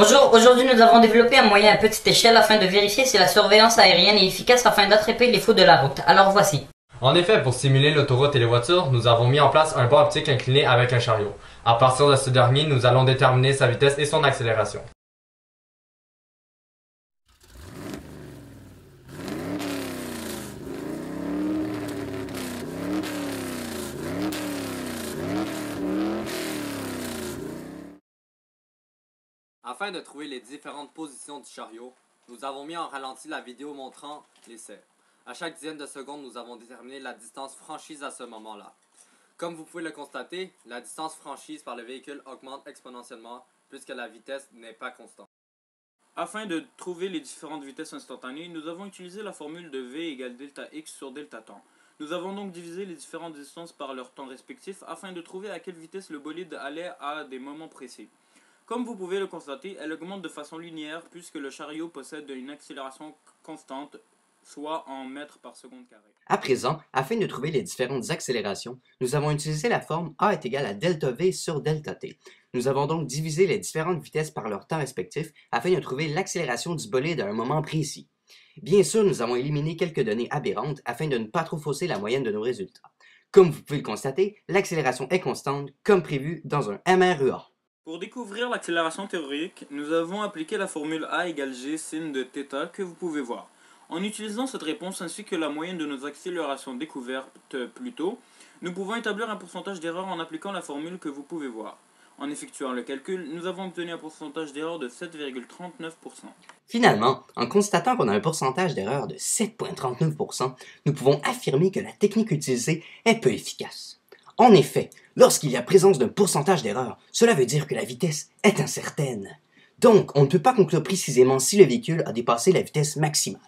Bonjour, aujourd'hui nous avons développé un moyen à petite échelle afin de vérifier si la surveillance aérienne est efficace afin d'attraper les fous de la route. Alors voici. En effet, pour simuler l'autoroute et les voitures, nous avons mis en place un banc optique incliné avec un chariot. À partir de ce dernier, nous allons déterminer sa vitesse et son accélération. Afin de trouver les différentes positions du chariot, nous avons mis en ralenti la vidéo montrant l'essai. À chaque dizaine de seconde, nous avons déterminé la distance franchise à ce moment-là. Comme vous pouvez le constater, la distance franchise par le véhicule augmente exponentiellement puisque la vitesse n'est pas constante. Afin de trouver les différentes vitesses instantanées, nous avons utilisé la formule de V égale delta x sur delta temps. Nous avons donc divisé les différentes distances par leur temps respectif afin de trouver à quelle vitesse le bolide allait à des moments précis. Comme vous pouvez le constater, elle augmente de façon linéaire puisque le chariot possède une accélération constante, soit en mètres par seconde carré. À présent, afin de trouver les différentes accélérations, nous avons utilisé la forme A est égal à delta V sur delta T. Nous avons donc divisé les différentes vitesses par leur temps respectif afin de trouver l'accélération du bolide à un moment précis. Bien sûr, nous avons éliminé quelques données aberrantes afin de ne pas trop fausser la moyenne de nos résultats. Comme vous pouvez le constater, l'accélération est constante, comme prévu dans un MREA. Pour découvrir l'accélération théorique, nous avons appliqué la formule A égale G sin de θ que vous pouvez voir. En utilisant cette réponse ainsi que la moyenne de nos accélérations découvertes plus tôt, nous pouvons établir un pourcentage d'erreur en appliquant la formule que vous pouvez voir. En effectuant le calcul, nous avons obtenu un pourcentage d'erreur de 7,39%. Finalement, en constatant qu'on a un pourcentage d'erreur de 7,39%, nous pouvons affirmer que la technique utilisée est peu efficace. En effet, lorsqu'il y a présence d'un pourcentage d'erreur, cela veut dire que la vitesse est incertaine. Donc, on ne peut pas conclure précisément si le véhicule a dépassé la vitesse maximale.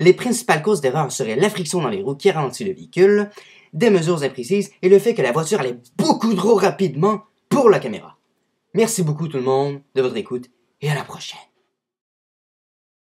Les principales causes d'erreur seraient la friction dans les roues qui ralentit le véhicule, des mesures imprécises et le fait que la voiture allait beaucoup trop rapidement pour la caméra. Merci beaucoup tout le monde de votre écoute et à la prochaine.